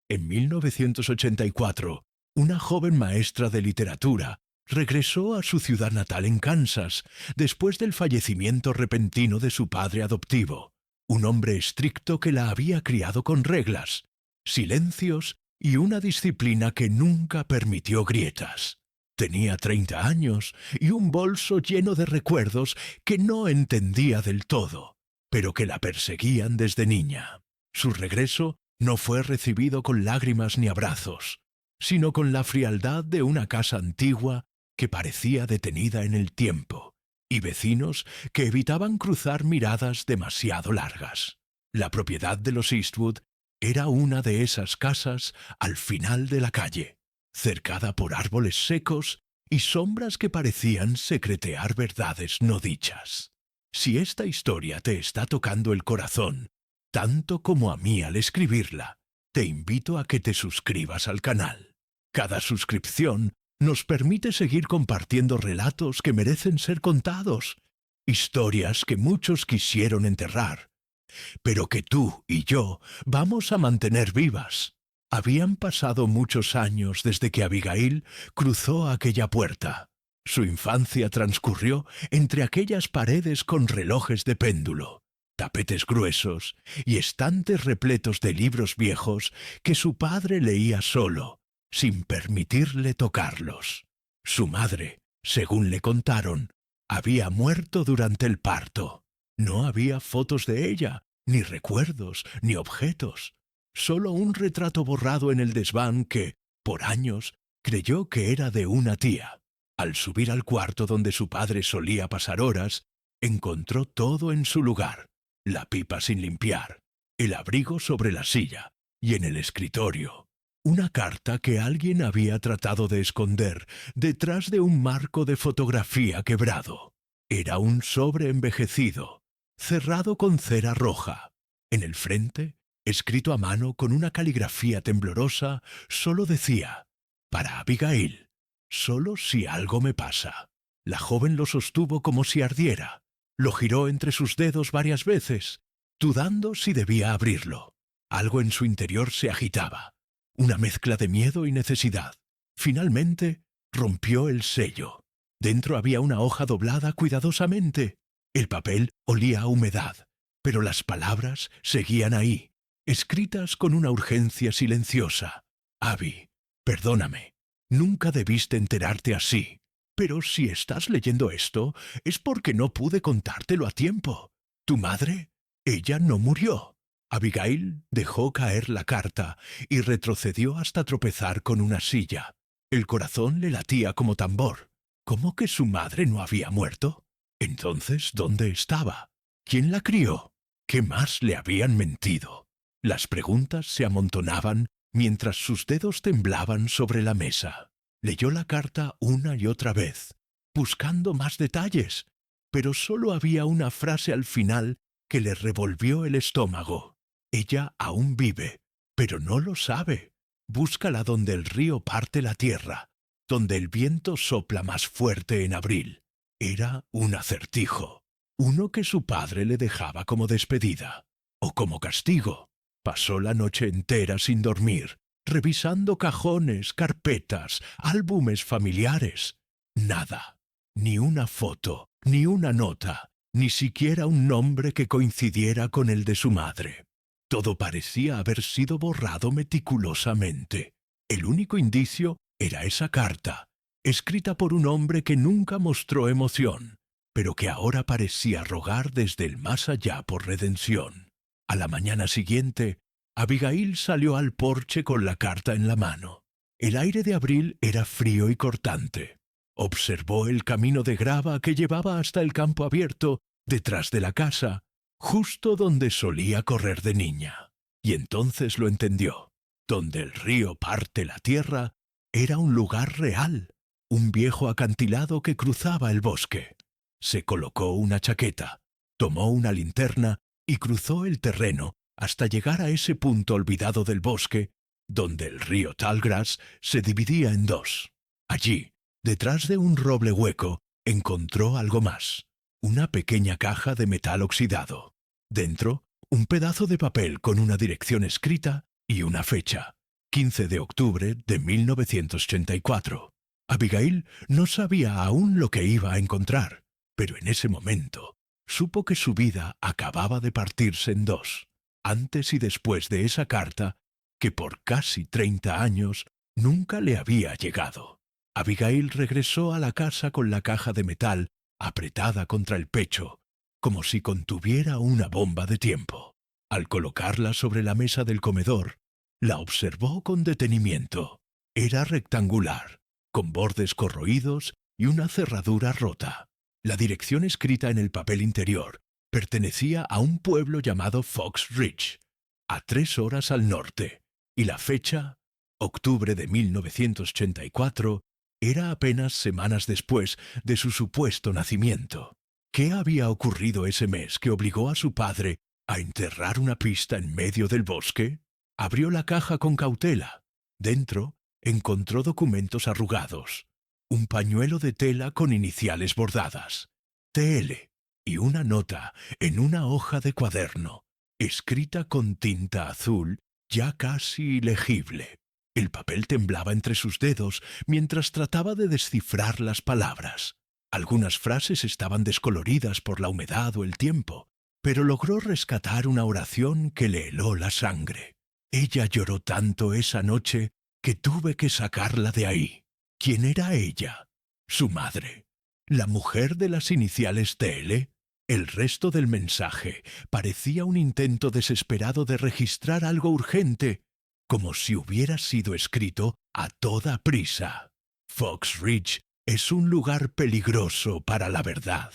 En 1984, una joven maestra de literatura regresó a su ciudad natal en Kansas después del fallecimiento repentino de su padre adoptivo, un hombre estricto que la había criado con reglas, silencios y una disciplina que nunca permitió grietas. Tenía 30 años y un bolso lleno de recuerdos que no entendía del todo, pero que la perseguían desde niña. Su regreso no fue recibido con lágrimas ni abrazos, sino con la frialdad de una casa antigua que parecía detenida en el tiempo, y vecinos que evitaban cruzar miradas demasiado largas. La propiedad de los Eastwood era una de esas casas al final de la calle, cercada por árboles secos y sombras que parecían secretear verdades no dichas. Si esta historia te está tocando el corazón, tanto como a mí al escribirla, te invito a que te suscribas al canal. Cada suscripción nos permite seguir compartiendo relatos que merecen ser contados, historias que muchos quisieron enterrar, pero que tú y yo vamos a mantener vivas. Habían pasado muchos años desde que Abigail cruzó aquella puerta. Su infancia transcurrió entre aquellas paredes con relojes de péndulo, tapetes gruesos y estantes repletos de libros viejos que su padre leía solo, sin permitirle tocarlos. Su madre, según le contaron, había muerto durante el parto. No había fotos de ella, ni recuerdos, ni objetos. Solo un retrato borrado en el desván que, por años, creyó que era de una tía. Al subir al cuarto donde su padre solía pasar horas, encontró todo en su lugar: la pipa sin limpiar, el abrigo sobre la silla y en el escritorio una carta que alguien había tratado de esconder detrás de un marco de fotografía quebrado. Era un sobre envejecido, cerrado con cera roja. En el frente, escrito a mano con una caligrafía temblorosa, solo decía: «Para Abigail, solo si algo me pasa». La joven lo sostuvo como si ardiera. Lo giró entre sus dedos varias veces, dudando si debía abrirlo. Algo en su interior se agitaba, una mezcla de miedo y necesidad. Finalmente, rompió el sello. Dentro había una hoja doblada cuidadosamente. El papel olía a humedad, pero las palabras seguían ahí, escritas con una urgencia silenciosa. «Abby, perdóname. Nunca debiste enterarte así. Pero si estás leyendo esto, es porque no pude contártelo a tiempo. Tu madre, ella no murió». Abigail dejó caer la carta y retrocedió hasta tropezar con una silla. El corazón le latía como tambor. ¿Cómo que su madre no había muerto? Entonces, ¿dónde estaba? ¿Quién la crió? ¿Qué más le habían mentido? Las preguntas se amontonaban mientras sus dedos temblaban sobre la mesa. Leyó la carta una y otra vez, buscando más detalles, pero solo había una frase al final que le revolvió el estómago. «Ella aún vive, pero no lo sabe. Búscala donde el río parte la tierra, donde el viento sopla más fuerte en abril». Era un acertijo, uno que su padre le dejaba como despedida, o como castigo. Pasó la noche entera sin dormir, revisando cajones, carpetas, álbumes familiares. Nada, ni una foto, ni una nota, ni siquiera un nombre que coincidiera con el de su madre. Todo parecía haber sido borrado meticulosamente. El único indicio era esa carta, escrita por un hombre que nunca mostró emoción, pero que ahora parecía rogar desde el más allá por redención. A la mañana siguiente, Abigail salió al porche con la carta en la mano. El aire de abril era frío y cortante. Observó el camino de grava que llevaba hasta el campo abierto detrás de la casa, justo donde solía correr de niña. Y entonces lo entendió. Donde el río parte la tierra era un lugar real, un viejo acantilado que cruzaba el bosque. Se colocó una chaqueta, tomó una linterna y cruzó el terreno hasta llegar a ese punto olvidado del bosque donde el río Tallgrass se dividía en dos. Allí, detrás de un roble hueco, encontró algo más: una pequeña caja de metal oxidado. Dentro, un pedazo de papel con una dirección escrita y una fecha. 15 de octubre de 1984. Abigail no sabía aún lo que iba a encontrar, pero en ese momento supo que su vida acababa de partirse en dos, antes y después de esa carta que por casi 30 años nunca le había llegado. Abigail regresó a la casa con la caja de metal apretada contra el pecho, como si contuviera una bomba de tiempo. Al colocarla sobre la mesa del comedor, la observó con detenimiento. Era rectangular, con bordes corroídos y una cerradura rota. La dirección escrita en el papel interior pertenecía a un pueblo llamado Fox Ridge, a 3 horas al norte, y la fecha, octubre de 1984, era apenas semanas después de su supuesto nacimiento. ¿Qué había ocurrido ese mes que obligó a su padre a enterrar una pista en medio del bosque? Abrió la caja con cautela. Dentro encontró documentos arrugados, un pañuelo de tela con iniciales bordadas, TL, y una nota en una hoja de cuaderno, escrita con tinta azul ya casi legible. El papel temblaba entre sus dedos mientras trataba de descifrar las palabras. Algunas frases estaban descoloridas por la humedad o el tiempo, pero logró rescatar una oración que le heló la sangre. Ella lloró tanto esa noche que tuve que sacarla de ahí. ¿Quién era ella? Su madre. ¿La mujer de las iniciales TL? El resto del mensaje parecía un intento desesperado de registrar algo urgente, como si hubiera sido escrito a toda prisa. Fox Ridge es un lugar peligroso para la verdad.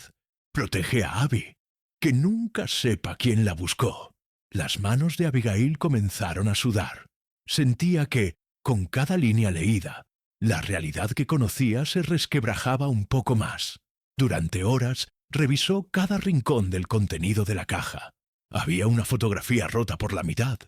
Protege a Abby. Que nunca sepa quién la buscó. Las manos de Abigail comenzaron a sudar. Sentía que, con cada línea leída, la realidad que conocía se resquebrajaba un poco más. Durante horas revisó cada rincón del contenido de la caja. Había una fotografía rota por la mitad.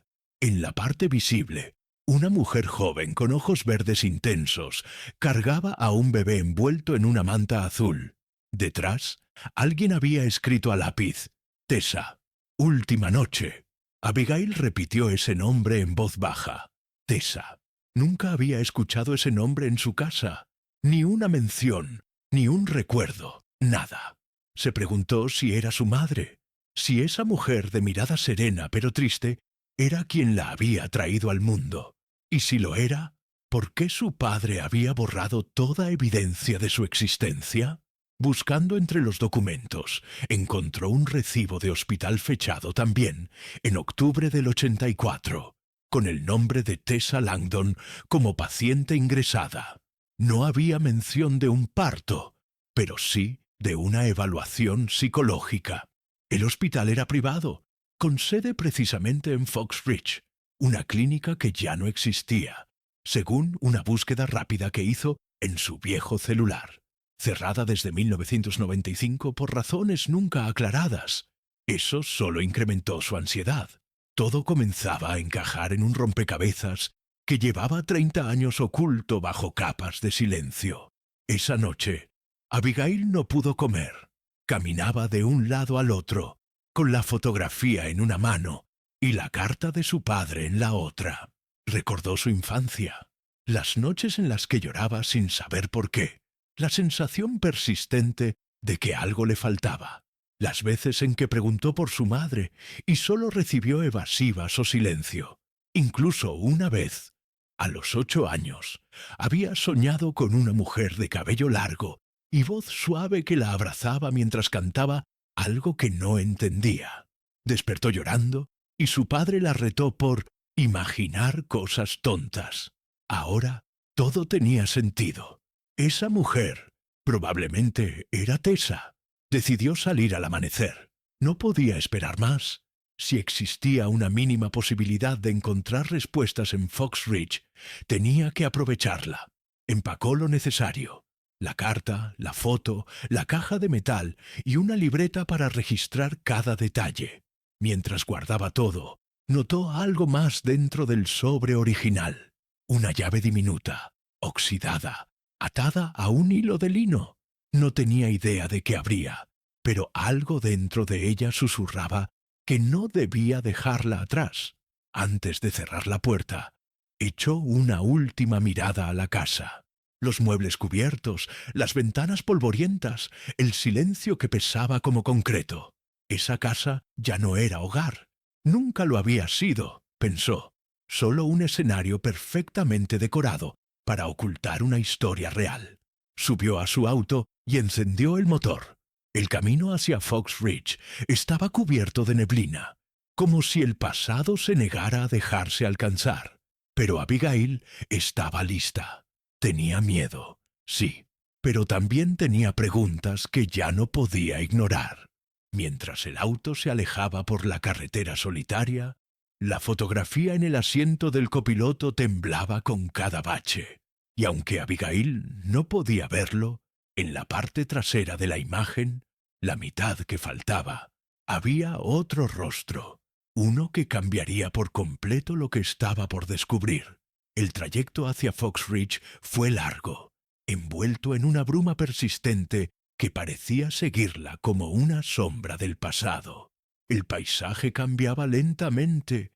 En la parte visible, una mujer joven con ojos verdes intensos cargaba a un bebé envuelto en una manta azul. Detrás, alguien había escrito a lápiz: Tessa, última noche. Abigail repitió ese nombre en voz baja. Tessa. Nunca había escuchado ese nombre en su casa. Ni una mención, ni un recuerdo, nada. Se preguntó si era su madre, si esa mujer de mirada serena pero triste era quien la había traído al mundo. Y si lo era, ¿por qué su padre había borrado toda evidencia de su existencia? Buscando entre los documentos, encontró un recibo de hospital fechado también, en octubre del 84, con el nombre de Tessa Langdon como paciente ingresada. No había mención de un parto, pero sí de una evaluación psicológica. El hospital era privado, con sede precisamente en Fox Ridge, una clínica que ya no existía, según una búsqueda rápida que hizo en su viejo celular. Cerrada desde 1995 por razones nunca aclaradas. Eso solo incrementó su ansiedad. Todo comenzaba a encajar en un rompecabezas que llevaba 30 años oculto bajo capas de silencio. Esa noche, Abigail no pudo comer. Caminaba de un lado al otro, con la fotografía en una mano y la carta de su padre en la otra. Recordó su infancia, las noches en las que lloraba sin saber por qué, la sensación persistente de que algo le faltaba, las veces en que preguntó por su madre y solo recibió evasivas o silencio. Incluso una vez, a los 8 años, había soñado con una mujer de cabello largo y voz suave que la abrazaba mientras cantaba algo que no entendía. Despertó llorando y su padre la retó por imaginar cosas tontas. Ahora todo tenía sentido. Esa mujer probablemente era Tessa. Decidió salir al amanecer. No podía esperar más. Si existía una mínima posibilidad de encontrar respuestas en Fox Ridge, tenía que aprovecharla. Empacó lo necesario: la carta, la foto, la caja de metal y una libreta para registrar cada detalle. Mientras guardaba todo, notó algo más dentro del sobre original. Una llave diminuta, oxidada, atada a un hilo de lino. No tenía idea de qué abría, pero algo dentro de ella susurraba que no debía dejarla atrás. Antes de cerrar la puerta, Echó una última mirada a la casa. Los muebles cubiertos, las ventanas polvorientas, el silencio que pesaba como concreto. Esa casa ya no era hogar. Nunca lo había sido, pensó. Solo un escenario perfectamente decorado para ocultar una historia real. Subió a su auto y encendió el motor. El camino hacia Fox Ridge estaba cubierto de neblina, como si el pasado se negara a dejarse alcanzar. Pero Abigail estaba lista. Tenía miedo, sí, pero también tenía preguntas que ya no podía ignorar. Mientras el auto se alejaba por la carretera solitaria, la fotografía en el asiento del copiloto temblaba con cada bache. Y aunque Abigail no podía verlo, en la parte trasera de la imagen, la mitad que faltaba, había otro rostro, uno que cambiaría por completo lo que estaba por descubrir. El trayecto hacia Fox Ridge fue largo, envuelto en una bruma persistente que parecía seguirla como una sombra del pasado. El paisaje cambiaba lentamente,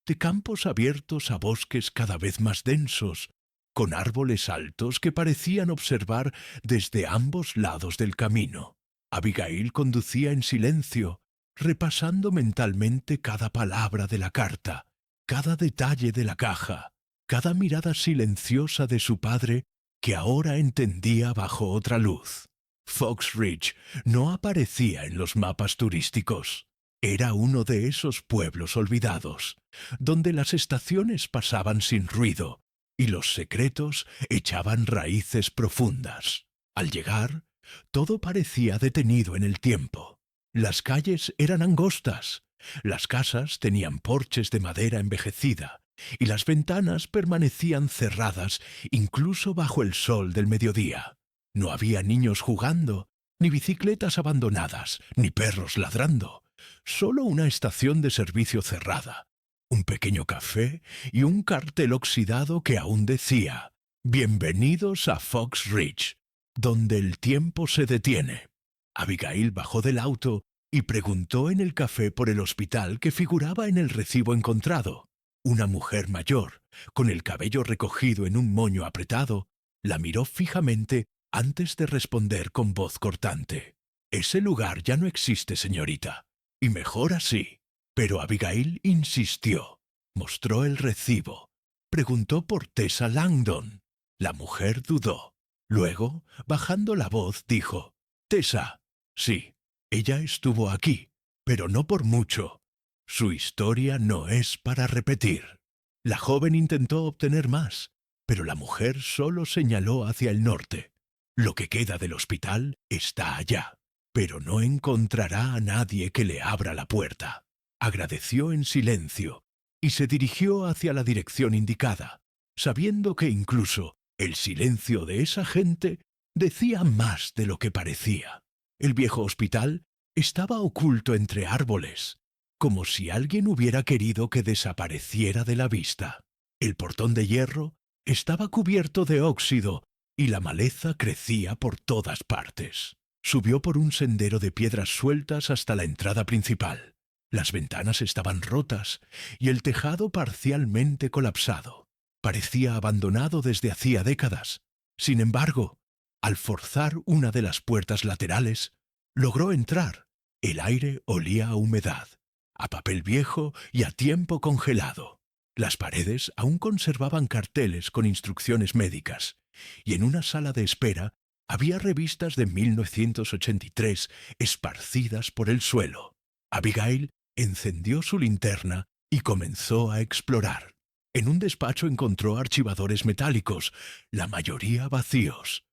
de campos abiertos a bosques cada vez más densos, con árboles altos que parecían observar desde ambos lados del camino. Abigail conducía en silencio, repasando mentalmente cada palabra de la carta, cada detalle de la caja, cada mirada silenciosa de su padre que ahora entendía bajo otra luz. Fox Ridge no aparecía en los mapas turísticos. Era uno de esos pueblos olvidados, donde las estaciones pasaban sin ruido y los secretos echaban raíces profundas. Al llegar, todo parecía detenido en el tiempo. Las calles eran angostas, las casas tenían porches de madera envejecida, y las ventanas permanecían cerradas incluso bajo el sol del mediodía. No había niños jugando, ni bicicletas abandonadas, ni perros ladrando. Solo una estación de servicio cerrada, un pequeño café y un cartel oxidado que aún decía: «Bienvenidos a Fox Ridge, donde el tiempo se detiene». Abigail bajó del auto y preguntó en el café por el hospital que figuraba en el recibo encontrado. Una mujer mayor, con el cabello recogido en un moño apretado, la miró fijamente antes de responder con voz cortante: «Ese lugar ya no existe, señorita, y mejor así». Pero Abigail insistió. Mostró el recibo. Preguntó por Tessa Langdon. La mujer dudó. Luego, bajando la voz, dijo: «Tessa, sí, ella estuvo aquí, pero no por mucho. Su historia no es para repetir». La joven intentó obtener más, pero la mujer solo señaló hacia el norte. «Lo que queda del hospital está allá, pero no encontrará a nadie que le abra la puerta». Agradeció en silencio y se dirigió hacia la dirección indicada, sabiendo que incluso el silencio de esa gente decía más de lo que parecía. El viejo hospital estaba oculto entre árboles, como si alguien hubiera querido que desapareciera de la vista. El portón de hierro estaba cubierto de óxido y la maleza crecía por todas partes. Subió por un sendero de piedras sueltas hasta la entrada principal. Las ventanas estaban rotas y el tejado parcialmente colapsado. Parecía abandonado desde hacía décadas. Sin embargo, al forzar una de las puertas laterales, logró entrar. El aire olía a humedad, a papel viejo y a tiempo congelado. Las paredes aún conservaban carteles con instrucciones médicas, y en una sala de espera había revistas de 1983 esparcidas por el suelo. Abigail encendió su linterna y comenzó a explorar. En un despacho encontró archivadores metálicos, la mayoría vacíos.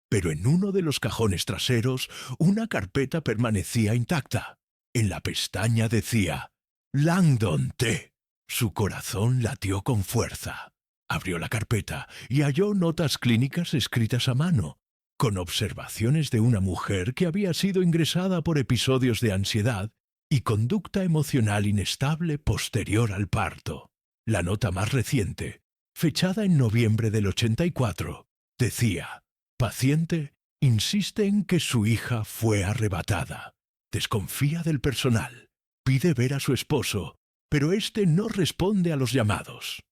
Pero en uno de los cajones traseros una carpeta permanecía intacta. En la pestaña decía: «Langdon T». Su corazón latió con fuerza. Abrió la carpeta y halló notas clínicas escritas a mano, con observaciones de una mujer que había sido ingresada por episodios de ansiedad y conducta emocional inestable posterior al parto. La nota más reciente, fechada en noviembre del 84, decía: «Paciente insiste en que su hija fue arrebatada. Desconfía del personal. Pide ver a su esposo, pero éste no responde a los llamados».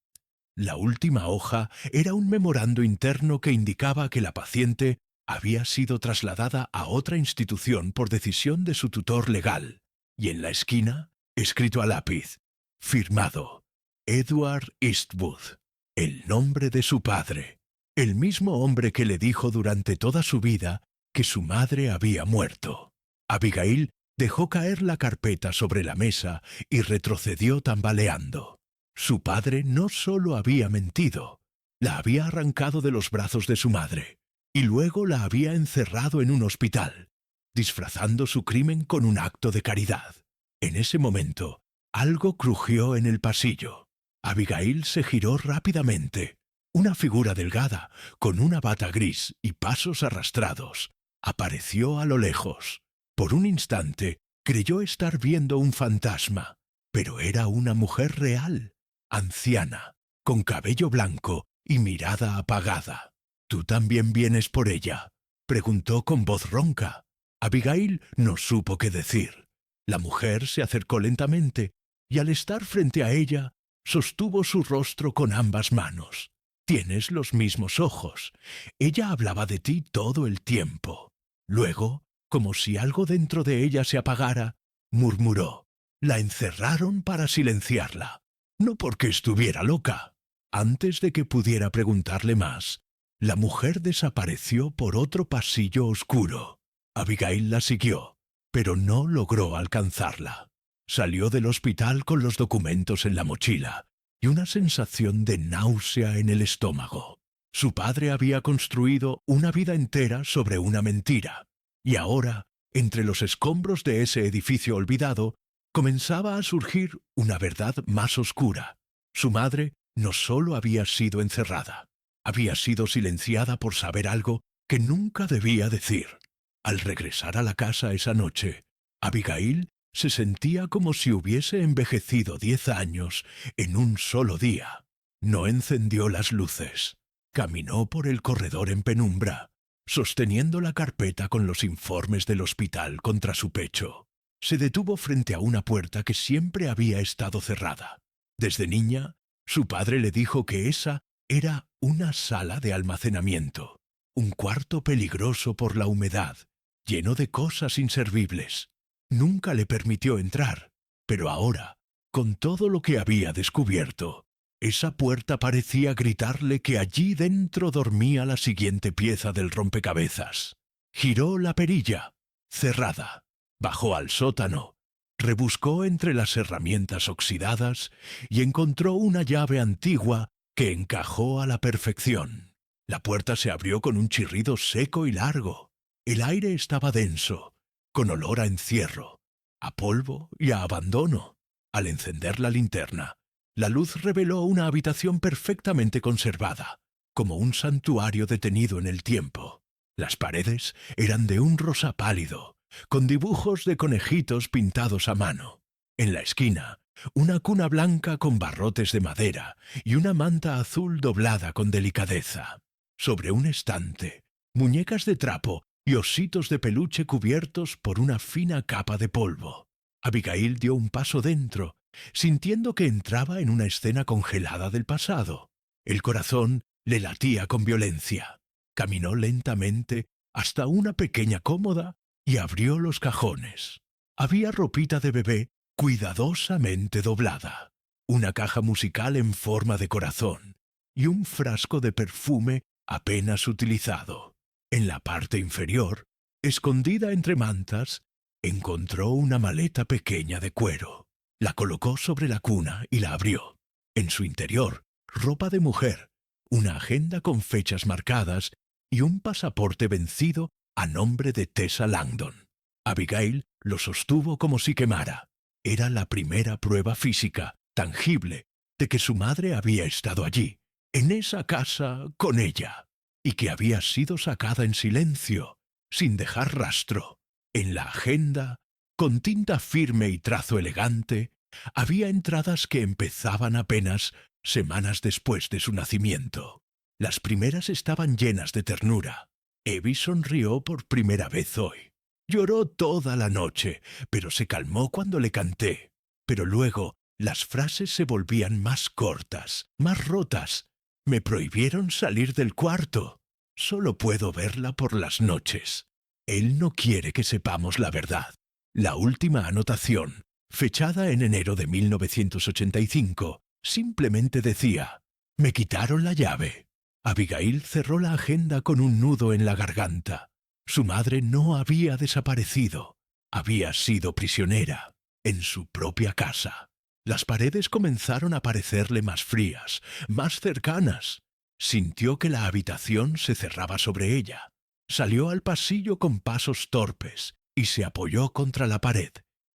La última hoja era un memorando interno que indicaba que la paciente había sido trasladada a otra institución por decisión de su tutor legal, y en la esquina, escrito a lápiz, firmado, Edward Eastwood, el nombre de su padre, el mismo hombre que le dijo durante toda su vida que su madre había muerto. Abigail dejó caer la carpeta sobre la mesa y retrocedió tambaleando. Su padre no solo había mentido, la había arrancado de los brazos de su madre y luego la había encerrado en un hospital, disfrazando su crimen con un acto de caridad. En ese momento, algo crujió en el pasillo. Abigail se giró rápidamente. Una figura delgada, con una bata gris y pasos arrastrados, apareció a lo lejos. Por un instante, creyó estar viendo un fantasma, pero era una mujer real, anciana, con cabello blanco y mirada apagada. «¿Tú también vienes por ella?», preguntó con voz ronca. Abigail no supo qué decir. La mujer se acercó lentamente y al estar frente a ella, sostuvo su rostro con ambas manos. «Tienes los mismos ojos. Ella hablaba de ti todo el tiempo». Luego, como si algo dentro de ella se apagara, murmuró: «La encerraron para silenciarla, no porque estuviera loca». Antes de que pudiera preguntarle más, la mujer desapareció por otro pasillo oscuro. Abigail la siguió, pero no logró alcanzarla. Salió del hospital con los documentos en la mochila y una sensación de náusea en el estómago. Su padre había construido una vida entera sobre una mentira, y ahora, entre los escombros de ese edificio olvidado, comenzaba a surgir una verdad más oscura. Su madre no solo había sido encerrada, había sido silenciada por saber algo que nunca debía decir. Al regresar a la casa esa noche, Abigail se sentía como si hubiese envejecido 10 años en un solo día. No encendió las luces. Caminó por el corredor en penumbra, sosteniendo la carpeta con los informes del hospital contra su pecho. Se detuvo frente a una puerta que siempre había estado cerrada. Desde niña, su padre le dijo que esa era una sala de almacenamiento, un cuarto peligroso por la humedad, lleno de cosas inservibles. Nunca le permitió entrar, pero ahora, con todo lo que había descubierto, esa puerta parecía gritarle que allí dentro dormía la siguiente pieza del rompecabezas. Giró la perilla, cerrada. Bajó al sótano, rebuscó entre las herramientas oxidadas y encontró una llave antigua que encajó a la perfección. La puerta se abrió con un chirrido seco y largo. El aire estaba denso, con olor a encierro, a polvo y a abandono. Al encender la linterna, la luz reveló una habitación perfectamente conservada, como un santuario detenido en el tiempo. Las paredes eran de un rosa pálido, con dibujos de conejitos pintados a mano. En la esquina, una cuna blanca con barrotes de madera y una manta azul doblada con delicadeza. Sobre un estante, muñecas de trapo y ositos de peluche cubiertos por una fina capa de polvo. Abigail dio un paso dentro, sintiendo que entraba en una escena congelada del pasado. El corazón le latía con violencia. Caminó lentamente hasta una pequeña cómoda y abrió los cajones. Había ropita de bebé cuidadosamente doblada, una caja musical en forma de corazón y un frasco de perfume apenas utilizado. En la parte inferior, escondida entre mantas, encontró una maleta pequeña de cuero. La colocó sobre la cuna y la abrió. En su interior, ropa de mujer, una agenda con fechas marcadas y un pasaporte vencido a nombre de Tessa Langdon. Abigail lo sostuvo como si quemara. Era la primera prueba física, tangible, de que su madre había estado allí, en esa casa con ella, y que había sido sacada en silencio, sin dejar rastro. En la agenda, con tinta firme y trazo elegante, había entradas que empezaban apenas semanas después de su nacimiento. Las primeras estaban llenas de ternura. Evie sonrió por primera vez hoy. Lloró toda la noche, pero se calmó cuando le canté. Pero luego Las frases se volvían más cortas, más rotas. Me prohibieron salir del cuarto. Solo puedo verla por las noches. Él no quiere que sepamos la verdad. La última anotación, fechada en enero de 1985, simplemente decía: «Me quitaron la llave». Abigail cerró la agenda con un nudo en la garganta. Su madre no había desaparecido. Había sido prisionera en su propia casa. Las paredes comenzaron a parecerle más frías, más cercanas. Sintió que la habitación se cerraba sobre ella. Salió al pasillo con pasos torpes y se apoyó contra la pared,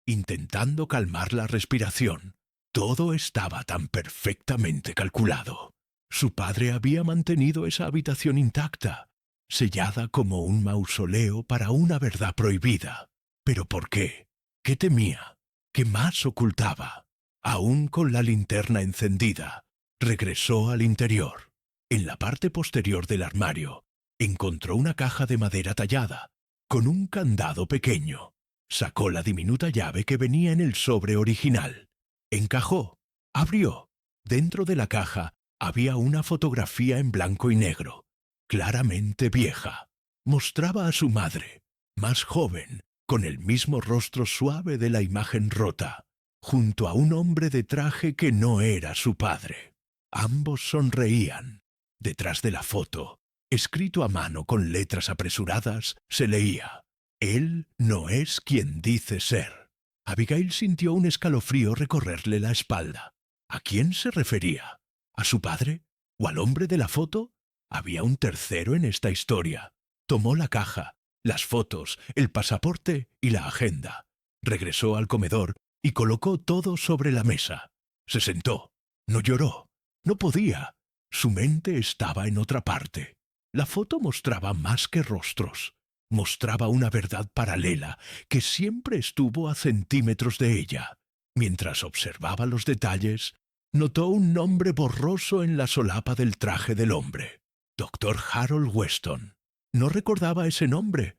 intentando calmar la respiración. Todo estaba tan perfectamente calculado. Su padre había mantenido esa habitación intacta, sellada como un mausoleo para una verdad prohibida. ¿Pero por qué? ¿Qué temía? ¿Qué más ocultaba? Aún con la linterna encendida, regresó al interior. En la parte posterior del armario, encontró una caja de madera tallada, con un candado pequeño. Sacó la diminuta llave que venía en el sobre original. Encajó, abrió. Dentro de la caja había una fotografía en blanco y negro, claramente vieja. Mostraba a su madre, más joven, con el mismo rostro suave de la imagen rota, junto a un hombre de traje que no era su padre. Ambos sonreían. Detrás de la foto, escrito a mano con letras apresuradas, se leía: «Él no es quien dice ser». Abigail sintió un escalofrío recorrerle la espalda. ¿A quién se refería? ¿A su padre? ¿O al hombre de la foto? Había un tercero en esta historia. Tomó la caja, las fotos, el pasaporte y la agenda. Regresó al comedor y colocó todo sobre la mesa. Se sentó. No lloró. No podía. Su mente estaba en otra parte. La foto mostraba más que rostros. Mostraba una verdad paralela que siempre estuvo a centímetros de ella. Mientras observaba los detalles, notó un nombre borroso en la solapa del traje del hombre. Dr. Harold Weston. No recordaba ese nombre,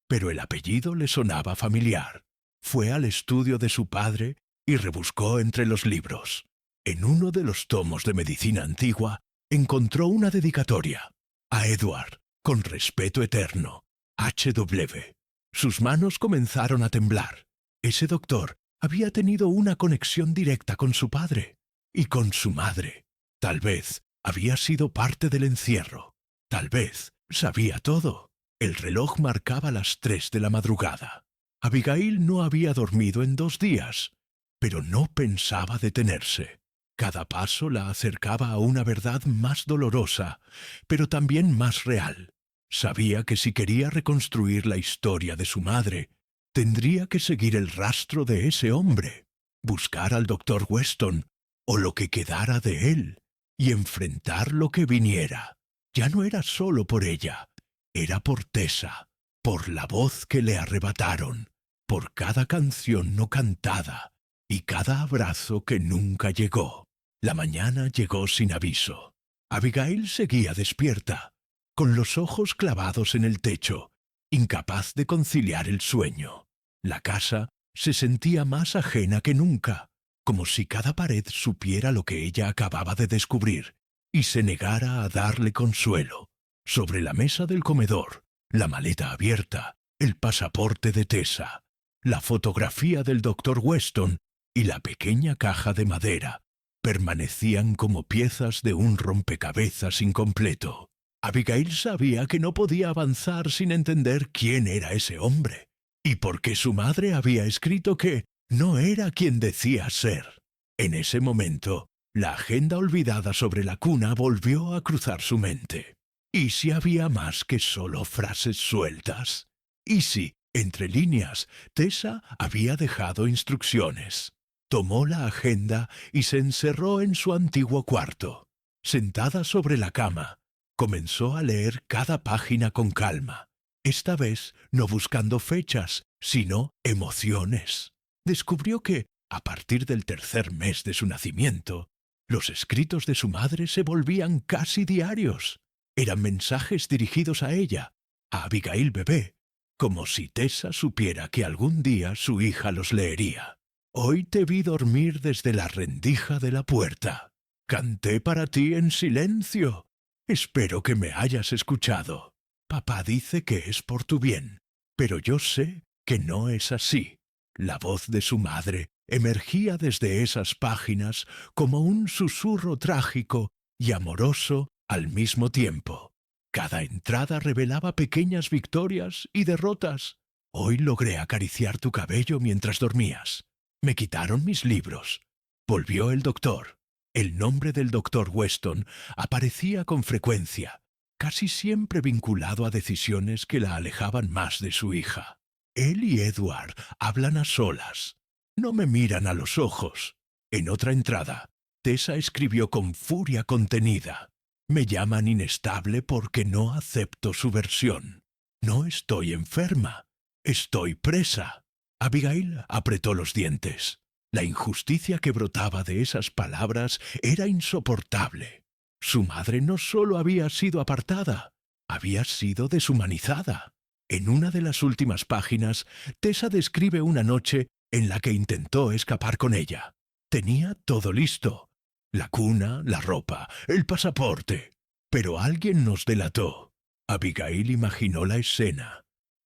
pero el apellido le sonaba familiar. Fue al estudio de su padre y rebuscó entre los libros. En uno de los tomos de medicina antigua encontró una dedicatoria: «A Edward, con respeto eterno, H.W». Sus manos comenzaron a temblar. Ese doctor había tenido una conexión directa con su padre y con su madre. Tal vez había sido parte del encierro. Tal vez sabía todo. El reloj marcaba las 3 de la madrugada. Abigail no había dormido en 2 días, pero no pensaba detenerse. Cada paso la acercaba a una verdad más dolorosa, pero también más real. Sabía que si quería reconstruir la historia de su madre, tendría que seguir el rastro de ese hombre, buscar al doctor Weston, o lo que quedara de él, y enfrentar lo que viniera. Ya no era solo por ella, era por Tessa, por la voz que le arrebataron, por cada canción no cantada y cada abrazo que nunca llegó. La mañana llegó sin aviso. Abigail seguía despierta, con los ojos clavados en el techo, incapaz de conciliar el sueño. La casa se sentía más ajena que nunca, como si cada pared supiera lo que ella acababa de descubrir y se negara a darle consuelo. Sobre la mesa del comedor, la maleta abierta, el pasaporte de Tessa, la fotografía del doctor Weston y la pequeña caja de madera permanecían como piezas de un rompecabezas incompleto. Abigail sabía que no podía avanzar sin entender quién era ese hombre y por qué su madre había escrito que no era quien decía ser. En ese momento, la agenda olvidada sobre la cuna volvió a cruzar su mente. ¿Y si había más que solo frases sueltas? ¿Y si, entre líneas, Tessa había dejado instrucciones? Tomó la agenda y se encerró en su antiguo cuarto. Sentada sobre la cama, comenzó a leer cada página con calma. Esta vez no buscando fechas, sino emociones. Descubrió que, a partir del 3er mes de su nacimiento, los escritos de su madre se volvían casi diarios. Eran mensajes dirigidos a ella, a Abigail bebé, como si Tessa supiera que algún día su hija los leería. Hoy te vi dormir desde la rendija de la puerta. Canté para ti en silencio. Espero que me hayas escuchado. Papá dice que es por tu bien, pero yo sé que no es así. La voz de su madre emergía desde esas páginas como un susurro trágico y amoroso al mismo tiempo. Cada entrada revelaba pequeñas victorias y derrotas. Hoy logré acariciar tu cabello mientras dormías. Me quitaron mis libros. Volvió el doctor. El nombre del doctor Weston aparecía con frecuencia, casi siempre vinculado a decisiones que la alejaban más de su hija. Él y Edward hablan a solas. No me miran a los ojos. En otra entrada, Tessa escribió con furia contenida. Me llaman inestable porque no acepto su versión. No estoy enferma. Estoy presa. Abigail apretó los dientes. La injusticia que brotaba de esas palabras era insoportable. Su madre no solo había sido apartada, había sido deshumanizada. En una de las últimas páginas, Tessa describe una noche en la que intentó escapar con ella. Tenía todo listo: la cuna, la ropa, el pasaporte. Pero alguien nos delató. Abigail imaginó la escena: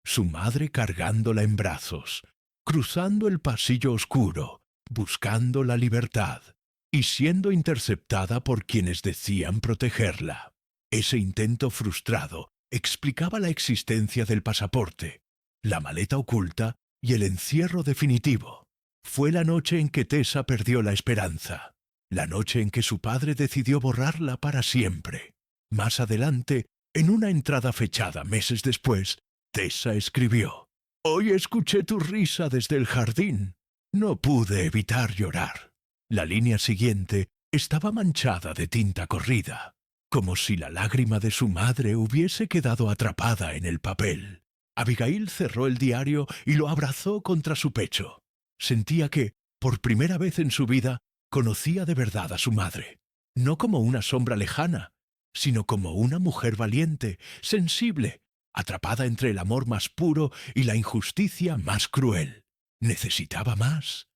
su madre cargándola en brazos, cruzando el pasillo oscuro, buscando la libertad, y siendo interceptada por quienes decían protegerla. Ese intento frustrado explicaba la existencia del pasaporte, la maleta oculta y el encierro definitivo. Fue la noche en que Tessa perdió la esperanza, la noche en que su padre decidió borrarla para siempre. Más adelante, en una entrada fechada meses después, Tessa escribió: «Hoy escuché tu risa desde el jardín. No pude evitar llorar». La línea siguiente estaba manchada de tinta corrida, como si la lágrima de su madre hubiese quedado atrapada en el papel. Abigail cerró el diario y lo abrazó contra su pecho. Sentía que, por primera vez en su vida, conocía de verdad a su madre, no como una sombra lejana, sino como una mujer valiente, sensible, atrapada entre el amor más puro y la injusticia más cruel. Necesitaba más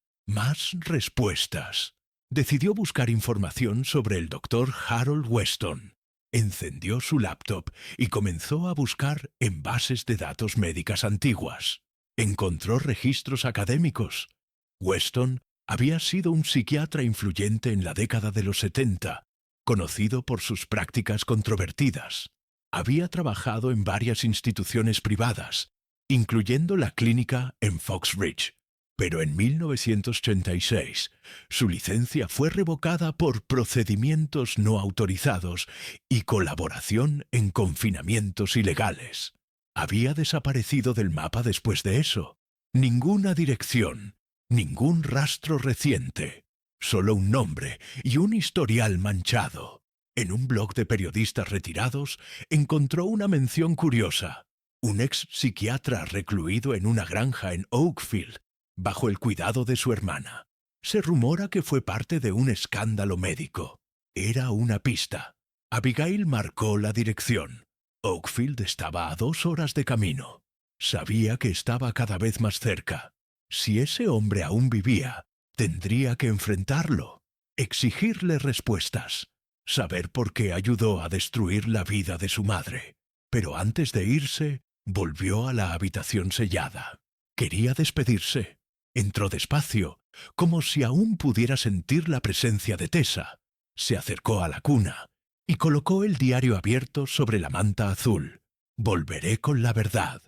respuestas. Decidió buscar información sobre el doctor Harold Weston. Encendió su laptop y comenzó a buscar en bases de datos médicas antiguas. Encontró registros académicos. Weston había sido un psiquiatra influyente en la década de los 70, conocido por sus prácticas controvertidas. Había trabajado en varias instituciones privadas, incluyendo la clínica en Fox Ridge. Pero en 1986, su licencia fue revocada por procedimientos no autorizados y colaboración en confinamientos ilegales. Había desaparecido del mapa después de eso. Ninguna dirección, ningún rastro reciente. Solo un nombre y un historial manchado. En un blog de periodistas retirados encontró una mención curiosa. Un ex psiquiatra recluido en una granja en Oakfield, bajo el cuidado de su hermana. Se rumora que fue parte de un escándalo médico. Era una pista. Abigail marcó la dirección. Oakfield estaba a 2 horas de camino. Sabía que estaba cada vez más cerca. Si ese hombre aún vivía, tendría que enfrentarlo, exigirle respuestas, saber por qué ayudó a destruir la vida de su madre. Pero antes de irse, volvió a la habitación sellada. Quería despedirse. Entró despacio, como si aún pudiera sentir la presencia de Tessa. Se acercó a la cuna y colocó el diario abierto sobre la manta azul. «Volveré con la verdad»,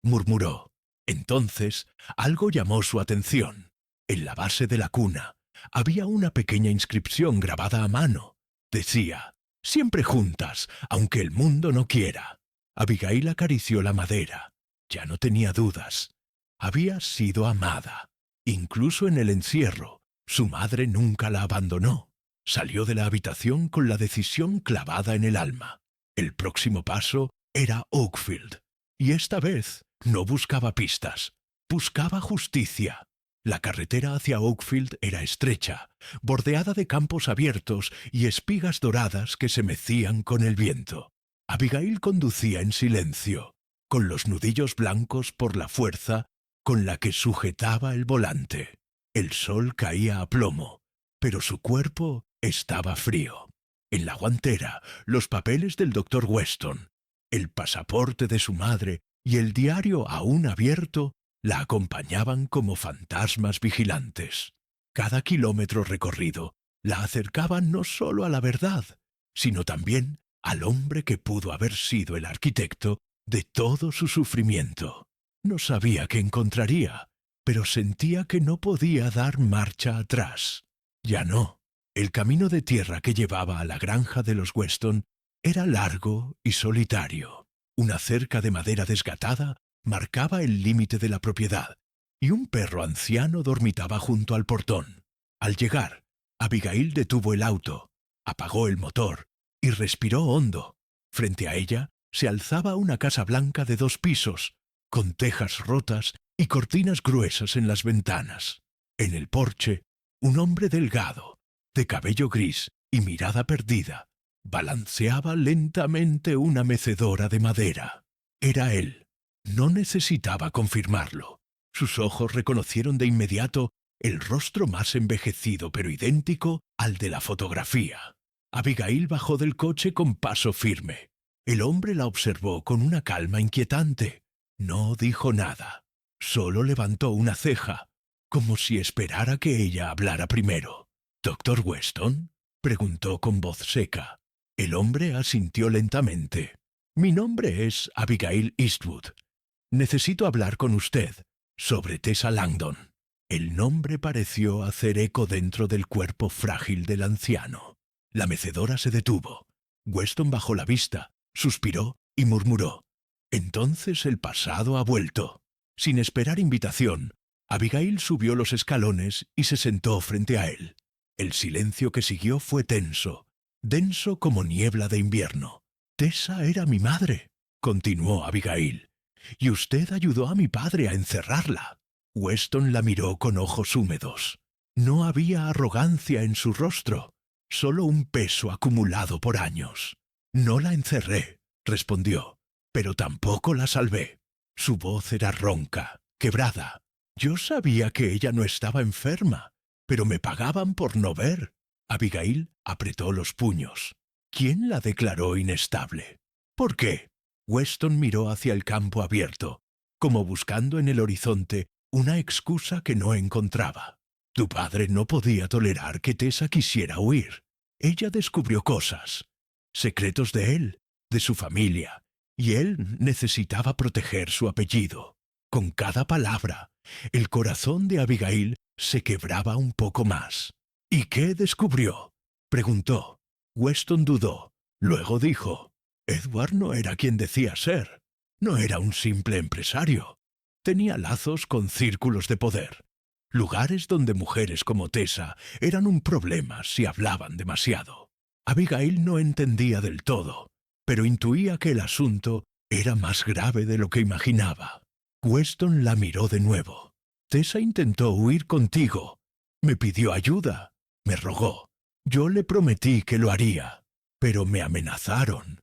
murmuró. Entonces, algo llamó su atención. En la base de la cuna había una pequeña inscripción grabada a mano. Decía: «Siempre juntas, aunque el mundo no quiera». Abigail acarició la madera. Ya no tenía dudas. Había sido amada. Incluso en el encierro, su madre nunca la abandonó. Salió de la habitación con la decisión clavada en el alma. El próximo paso era Oakfield. Y esta vez no buscaba pistas, buscaba justicia. La carretera hacia Oakfield era estrecha, bordeada de campos abiertos y espigas doradas que se mecían con el viento. Abigail conducía en silencio, con los nudillos blancos por la fuerza con la que sujetaba el volante. El sol caía a plomo, pero su cuerpo estaba frío. En la guantera, los papeles del doctor Weston, el pasaporte de su madre y el diario aún abierto la acompañaban como fantasmas vigilantes. Cada kilómetro recorrido la acercaba no solo a la verdad, sino también al hombre que pudo haber sido el arquitecto de todo su sufrimiento. No sabía qué encontraría, pero sentía que no podía dar marcha atrás. Ya no. El camino de tierra que llevaba a la granja de los Weston era largo y solitario. Una cerca de madera desgatada marcaba el límite de la propiedad, y un perro anciano dormitaba junto al portón. Al llegar, Abigail detuvo el auto, apagó el motor y respiró hondo. Frente a ella se alzaba una casa blanca de 2 pisos, con tejas rotas y cortinas gruesas en las ventanas. En el porche, un hombre delgado, de cabello gris y mirada perdida, balanceaba lentamente una mecedora de madera. Era él. No necesitaba confirmarlo. Sus ojos reconocieron de inmediato el rostro más envejecido pero idéntico al de la fotografía. Abigail bajó del coche con paso firme. El hombre la observó con una calma inquietante. No dijo nada. Solo levantó una ceja, como si esperara que ella hablara primero. ¿Doctor Weston?, preguntó con voz seca. El hombre asintió lentamente. Mi nombre es Abigail Eastwood. Necesito hablar con usted sobre Tessa Langdon. El nombre pareció hacer eco dentro del cuerpo frágil del anciano. La mecedora se detuvo. Weston bajó la vista, suspiró y murmuró. Entonces el pasado ha vuelto. Sin esperar invitación, Abigail subió los escalones y se sentó frente a él. El silencio que siguió fue tenso, denso como niebla de invierno. Tessa era mi madre, continuó Abigail, y usted ayudó a mi padre a encerrarla. Weston la miró con ojos húmedos. No había arrogancia en su rostro, solo un peso acumulado por años. No la encerré, respondió, pero tampoco la salvé. Su voz era ronca, quebrada. Yo sabía que ella no estaba enferma, pero me pagaban por no ver. Abigail apretó los puños. ¿Quién la declaró inestable? ¿Por qué? Weston miró hacia el campo abierto, como buscando en el horizonte una excusa que no encontraba. Tu padre no podía tolerar que Tessa quisiera huir. Ella descubrió cosas, secretos de él, de su familia, y él necesitaba proteger su apellido. Con cada palabra, el corazón de Abigail se quebraba un poco más. ¿Y qué descubrió?, preguntó. Weston dudó. Luego dijo, Edward no era quien decía ser. No era un simple empresario. Tenía lazos con círculos de poder, lugares donde mujeres como Tessa eran un problema si hablaban demasiado. Abigail no entendía del todo, pero intuía que el asunto era más grave de lo que imaginaba. Weston la miró de nuevo. Tessa intentó huir contigo. Me pidió ayuda. Me rogó. Yo le prometí que lo haría, pero me amenazaron.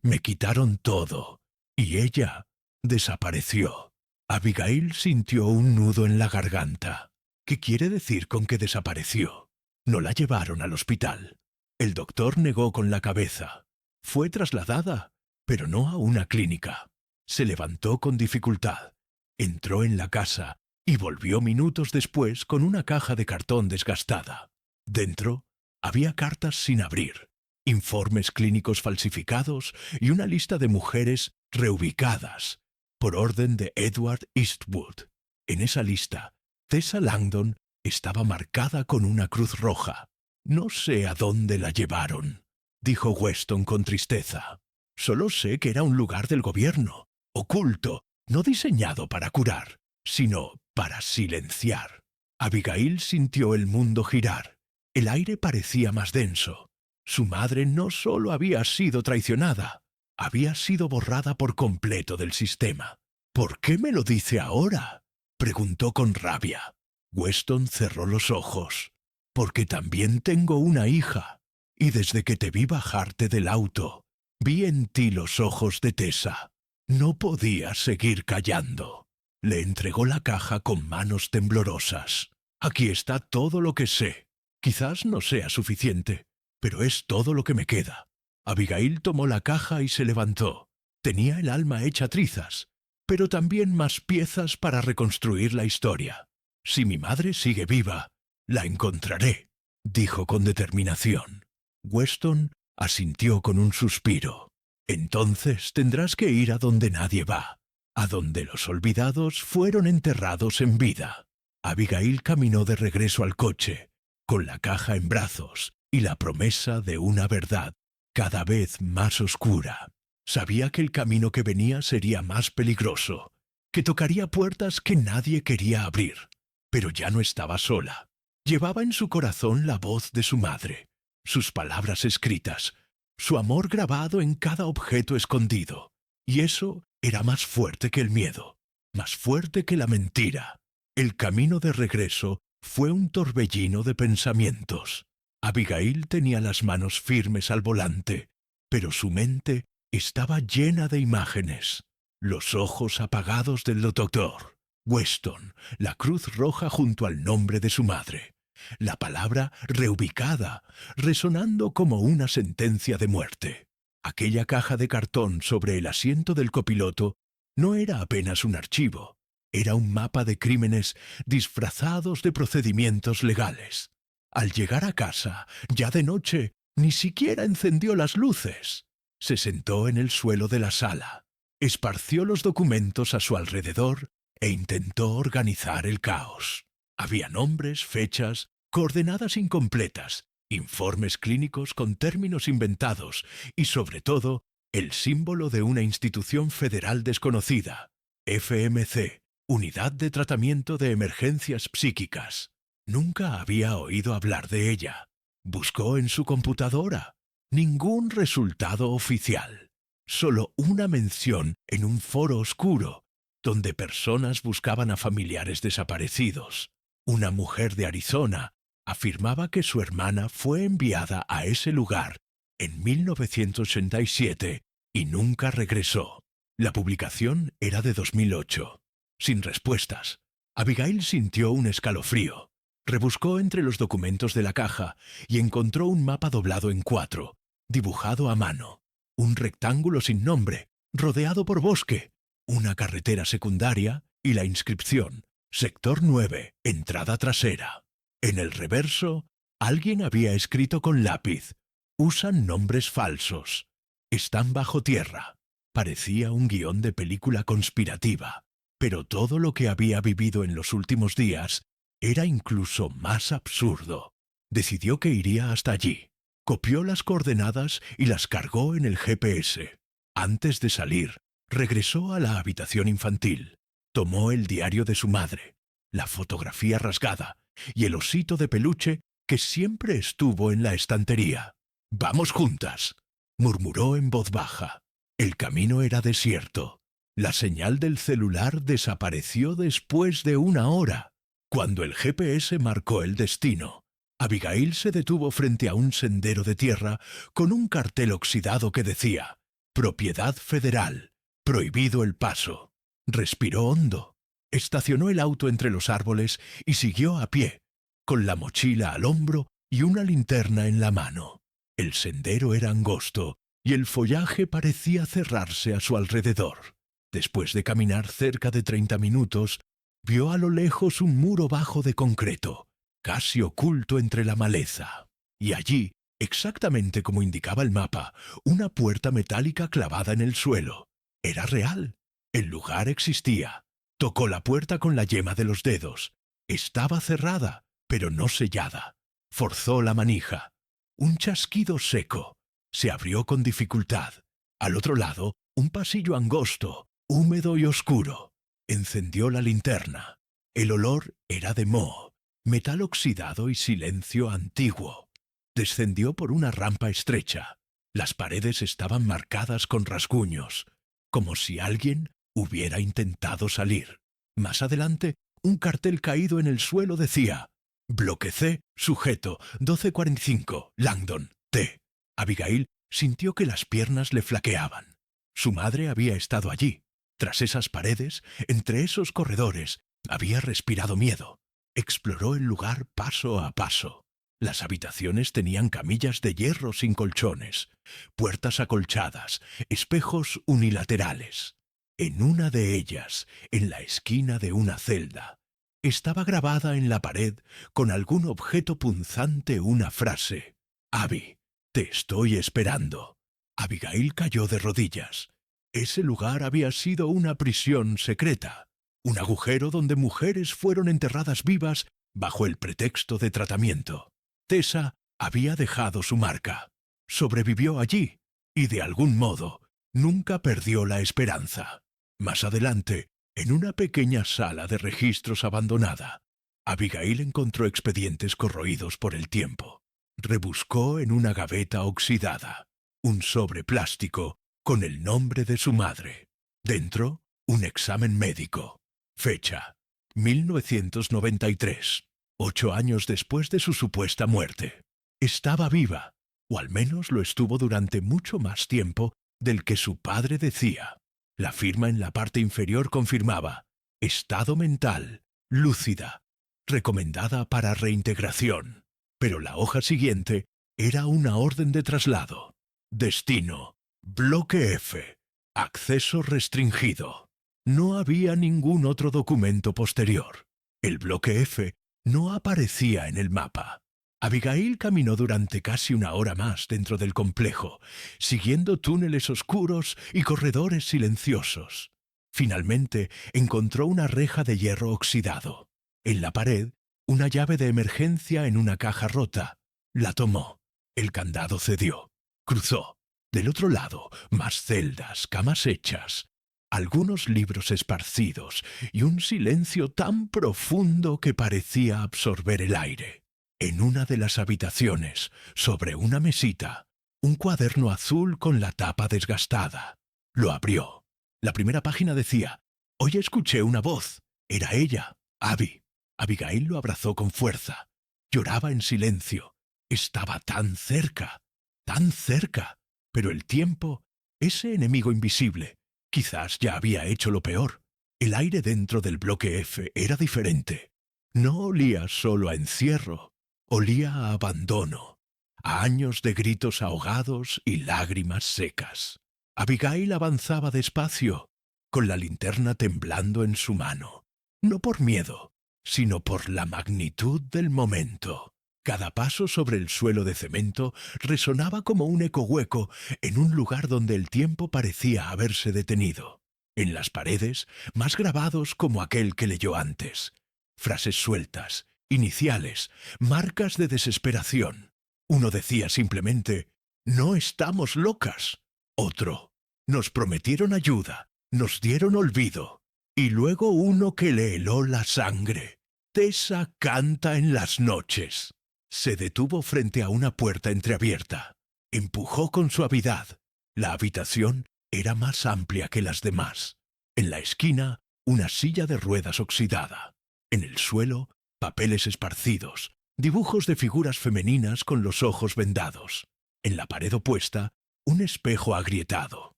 Me quitaron todo, y ella desapareció. Abigail sintió un nudo en la garganta. ¿Qué quiere decir con que desapareció? No la llevaron al hospital. El doctor negó con la cabeza. Fue trasladada, pero no a una clínica. Se levantó con dificultad, entró en la casa y volvió minutos después con una caja de cartón desgastada. Dentro había cartas sin abrir, informes clínicos falsificados y una lista de mujeres reubicadas, por orden de Edward Eastwood. En esa lista, Tessa Langdon estaba marcada con una cruz roja. No sé a dónde la llevaron, dijo Weston con tristeza. Solo sé que era un lugar del gobierno, oculto, no diseñado para curar, sino para silenciar. Abigail sintió el mundo girar. El aire parecía más denso. Su madre no solo había sido traicionada, había sido borrada por completo del sistema. ¿Por qué me lo dice ahora?, preguntó con rabia. Weston cerró los ojos. Porque también tengo una hija, y desde que te vi bajarte del auto, vi en ti los ojos de Tessa. No podía seguir callando. Le entregó la caja con manos temblorosas. Aquí está todo lo que sé. Quizás no sea suficiente, pero es todo lo que me queda. Abigail tomó la caja y se levantó. Tenía el alma hecha trizas, pero también más piezas para reconstruir la historia. Si mi madre sigue viva, la encontraré, dijo con determinación. Weston asintió con un suspiro. Entonces tendrás que ir a donde nadie va, a donde los olvidados fueron enterrados en vida. Abigail caminó de regreso al coche, con la caja en brazos y la promesa de una verdad cada vez más oscura. Sabía que el camino que venía sería más peligroso, que tocaría puertas que nadie quería abrir. Pero ya no estaba sola. Llevaba en su corazón la voz de su madre, sus palabras escritas, su amor grabado en cada objeto escondido. Y eso era más fuerte que el miedo, más fuerte que la mentira. El camino de regreso fue un torbellino de pensamientos. Abigail tenía las manos firmes al volante, pero su mente estaba llena de imágenes. Los ojos apagados del doctor, Weston, la cruz roja junto al nombre de su madre, la palabra reubicada, resonando como una sentencia de muerte. Aquella caja de cartón sobre el asiento del copiloto no era apenas un archivo, era un mapa de crímenes disfrazados de procedimientos legales. Al llegar a casa, ya de noche, ni siquiera encendió las luces. Se sentó en el suelo de la sala, esparció los documentos a su alrededor e intentó organizar el caos. Había nombres, fechas, coordenadas incompletas, informes clínicos con términos inventados y, sobre todo, el símbolo de una institución federal desconocida, FMC, Unidad de Tratamiento de Emergencias Psíquicas. Nunca había oído hablar de ella. Buscó en su computadora. Ningún resultado oficial. Solo una mención en un foro oscuro, donde personas buscaban a familiares desaparecidos. Una mujer de Arizona afirmaba que su hermana fue enviada a ese lugar en 1987 y nunca regresó. La publicación era de 2008. Sin respuestas, Abigail sintió un escalofrío. Rebuscó entre los documentos de la caja y encontró un mapa doblado en 4, dibujado a mano. Un rectángulo sin nombre, rodeado por bosque, una carretera secundaria y la inscripción Sector 9, entrada trasera. En el reverso, alguien había escrito con lápiz: usan nombres falsos. Están bajo tierra. Parecía un guión de película conspirativa, pero todo lo que había vivido en los últimos días era incluso más absurdo. Decidió que iría hasta allí. Copió las coordenadas y las cargó en el GPS. Antes de salir, regresó a la habitación infantil. Tomó el diario de su madre, la fotografía rasgada y el osito de peluche que siempre estuvo en la estantería. «Vamos juntas», murmuró en voz baja. El camino era desierto. La señal del celular desapareció después de 1 hora. Cuando el GPS marcó el destino, Abigail se detuvo frente a un sendero de tierra con un cartel oxidado que decía: «Propiedad federal. Prohibido el paso». Respiró hondo, estacionó el auto entre los árboles y siguió a pie, con la mochila al hombro y una linterna en la mano. El sendero era angosto y el follaje parecía cerrarse a su alrededor. Después de caminar cerca de 30 minutos, vio a lo lejos un muro bajo de concreto, casi oculto entre la maleza. Y allí, exactamente como indicaba el mapa, una puerta metálica clavada en el suelo. Era real. El lugar existía. Tocó la puerta con la yema de los dedos. Estaba cerrada, pero no sellada. Forzó la manija. Un chasquido seco. Se abrió con dificultad. Al otro lado, un pasillo angosto, húmedo y oscuro. Encendió la linterna. El olor era de moho, metal oxidado y silencio antiguo. Descendió por una rampa estrecha. Las paredes estaban marcadas con rasguños, como si alguien hubiera intentado salir. Más adelante, un cartel caído en el suelo decía: «Bloque C, sujeto, 1245, Langdon, T». Abigail sintió que las piernas le flaqueaban. Su madre había estado allí. Tras esas paredes, entre esos corredores, había respirado miedo. Exploró el lugar paso a paso. Las habitaciones tenían camillas de hierro sin colchones, puertas acolchadas, espejos unilaterales. En una de ellas, en la esquina de una celda, estaba grabada en la pared con algún objeto punzante una frase: «Abby, te estoy esperando». Abigail cayó de rodillas. Ese lugar había sido una prisión secreta, un agujero donde mujeres fueron enterradas vivas bajo el pretexto de tratamiento. Tessa había dejado su marca. Sobrevivió allí y, de algún modo, nunca perdió la esperanza. Más adelante, en una pequeña sala de registros abandonada, Abigail encontró expedientes corroídos por el tiempo. Rebuscó en una gaveta oxidada un sobre plástico con el nombre de su madre. Dentro, un examen médico. Fecha: 1993, 8 años después de su supuesta muerte. Estaba viva, o al menos lo estuvo durante mucho más tiempo del que su padre decía. La firma en la parte inferior confirmaba: estado mental, lúcida, recomendada para reintegración. Pero la hoja siguiente era una orden de traslado. Destino: Bloque F. Acceso restringido. No había ningún otro documento posterior. El Bloque F no aparecía en el mapa. Abigail caminó durante casi una hora más dentro del complejo, siguiendo túneles oscuros y corredores silenciosos. Finalmente encontró una reja de hierro oxidado. En la pared, una llave de emergencia en una caja rota. La tomó. El candado cedió. Cruzó. Del otro lado, más celdas, camas hechas, algunos libros esparcidos y un silencio tan profundo que parecía absorber el aire. En una de las habitaciones, sobre una mesita, un cuaderno azul con la tapa desgastada. Lo abrió. La primera página decía: «Hoy escuché una voz. Era ella, Abby». Abigail lo abrazó con fuerza. Lloraba en silencio. Estaba tan cerca, tan cerca. Pero el tiempo, ese enemigo invisible, quizás ya había hecho lo peor. El aire dentro del Bloque F era diferente. No olía solo a encierro. Olía a abandono, a años de gritos ahogados y lágrimas secas. Abigail avanzaba despacio, con la linterna temblando en su mano. No por miedo, sino por la magnitud del momento. Cada paso sobre el suelo de cemento resonaba como un eco hueco en un lugar donde el tiempo parecía haberse detenido. En las paredes, más grabados como aquel que leyó antes. Frases sueltas, iniciales, marcas de desesperación. Uno decía simplemente: «No estamos locas». Otro: «Nos prometieron ayuda, nos dieron olvido». Y luego uno que le heló la sangre: «Tessa canta en las noches». Se detuvo frente a una puerta entreabierta. Empujó con suavidad. La habitación era más amplia que las demás. En la esquina, una silla de ruedas oxidada. En el suelo, papeles esparcidos, dibujos de figuras femeninas con los ojos vendados. En la pared opuesta, un espejo agrietado.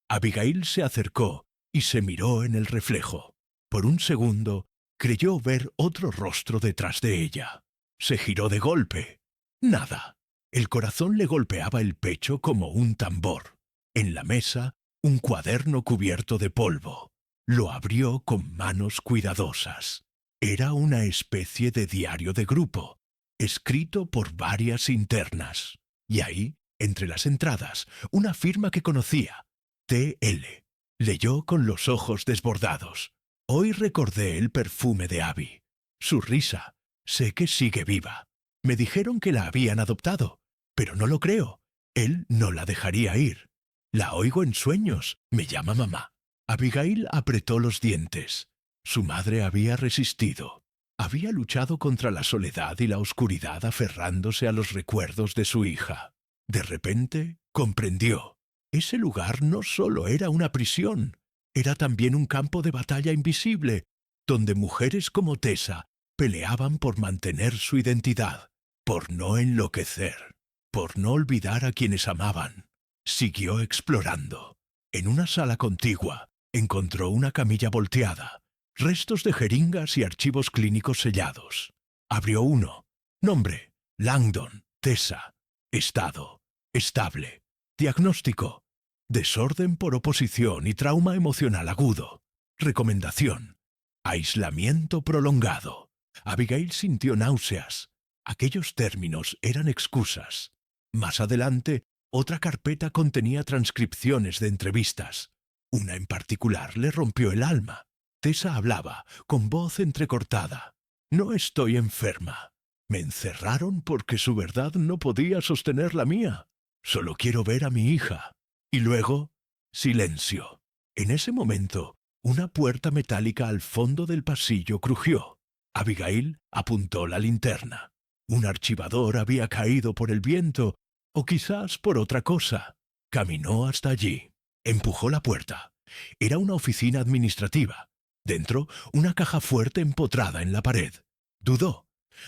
Abigail se acercó y se miró en el reflejo. Por un segundo, creyó ver otro rostro detrás de ella. Se giró de golpe. Nada. El corazón le golpeaba el pecho como un tambor. En la mesa, un cuaderno cubierto de polvo. Lo abrió con manos cuidadosas. Era una especie de diario de grupo, escrito por varias internas. Y ahí, entre las entradas, una firma que conocía: T.L. Leyó con los ojos desbordados. Hoy recordé el perfume de Abby. Su risa. Sé que sigue viva. Me dijeron que la habían adoptado, pero no lo creo. Él no la dejaría ir. La oigo en sueños. Me llama mamá. Abigail apretó los dientes. Su madre había resistido. Había luchado contra la soledad y la oscuridad aferrándose a los recuerdos de su hija. De repente, comprendió. Ese lugar no solo era una prisión, era también un campo de batalla invisible, donde mujeres como Tessa peleaban por mantener su identidad, por no enloquecer, por no olvidar a quienes amaban. Siguió explorando. En una sala contigua, encontró una camilla volteada, restos de jeringas y archivos clínicos sellados. Abrió uno. Nombre: Langdon, Tessa. Estado: estable. Diagnóstico: desorden por oposición y trauma emocional agudo. Recomendación: aislamiento prolongado. Abigail sintió náuseas. Aquellos términos eran excusas. Más adelante, otra carpeta contenía transcripciones de entrevistas. Una en particular le rompió el alma. Tessa hablaba, con voz entrecortada. No estoy enferma. Me encerraron porque su verdad no podía sostener la mía. Solo quiero ver a mi hija. Y luego, silencio. En ese momento, una puerta metálica al fondo del pasillo crujió. Abigail apuntó la linterna. Un archivador había caído por el viento, o quizás por otra cosa. Caminó hasta allí. Empujó la puerta. Era una oficina administrativa. Dentro, una caja fuerte empotrada en la pared. Dudó.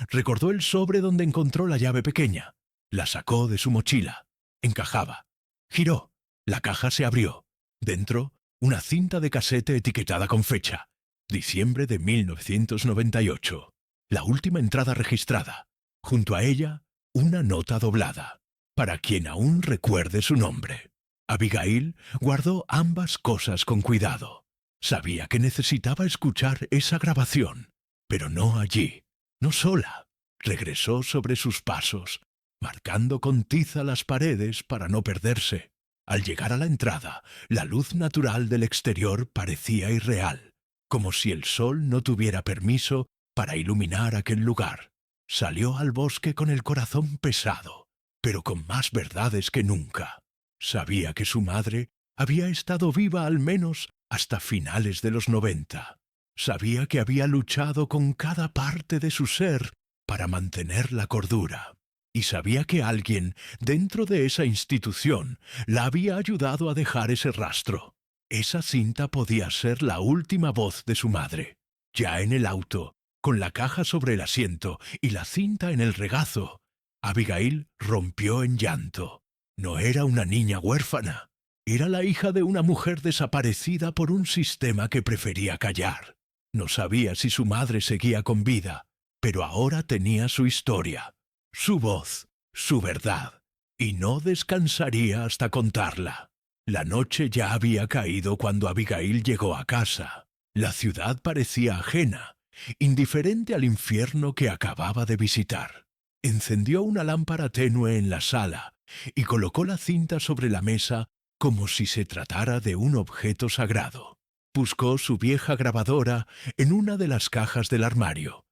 Recordó el sobre donde encontró la llave pequeña. La sacó de su mochila. Encajaba. Giró. La caja se abrió. Dentro, una cinta de casete etiquetada con fecha. Diciembre de 1998. La última entrada registrada. Junto a ella, una nota doblada. Para quien aún recuerde su nombre. Abigail guardó ambas cosas con cuidado. Sabía que necesitaba escuchar esa grabación, pero no allí, no sola. Regresó sobre sus pasos, marcando con tiza las paredes para no perderse. Al llegar a la entrada, la luz natural del exterior parecía irreal, como si el sol no tuviera permiso para iluminar aquel lugar. Salió al bosque con el corazón pesado, pero con más verdades que nunca. Sabía que su madre había estado viva al menos hasta finales de los 90. Sabía que había luchado con cada parte de su ser para mantener la cordura. Y sabía que alguien dentro de esa institución la había ayudado a dejar ese rastro. Esa cinta podía ser la última voz de su madre. Ya en el auto, con la caja sobre el asiento y la cinta en el regazo, Abigail rompió en llanto. No era una niña huérfana. Era la hija de una mujer desaparecida por un sistema que prefería callar. No sabía si su madre seguía con vida, pero ahora tenía su historia, su voz, su verdad, y no descansaría hasta contarla. La noche ya había caído cuando Abigail llegó a casa. La ciudad parecía ajena, indiferente al infierno que acababa de visitar. Encendió una lámpara tenue en la sala y colocó la cinta sobre la mesa como si se tratara de un objeto sagrado. Buscó su vieja grabadora en una de las cajas del armario,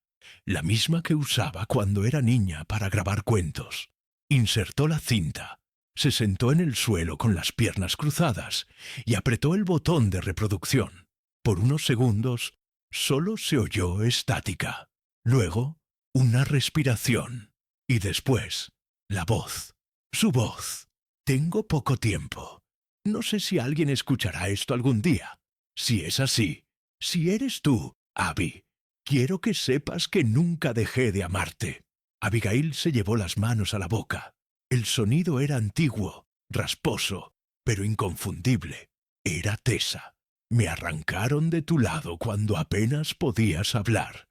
la misma que usaba cuando era niña para grabar cuentos. Insertó la cinta, se sentó en el suelo con las piernas cruzadas y apretó el botón de reproducción. Por unos segundos, solo se oyó estática. Luego, una respiración. Y después, la voz. Su voz. Tengo poco tiempo. No sé si alguien escuchará esto algún día. Si es así, si eres tú, Abby, quiero que sepas que nunca dejé de amarte. Abigail se llevó las manos a la boca. El sonido era antiguo, rasposo, pero inconfundible. Era Tessa. Me arrancaron de tu lado cuando apenas podías hablar.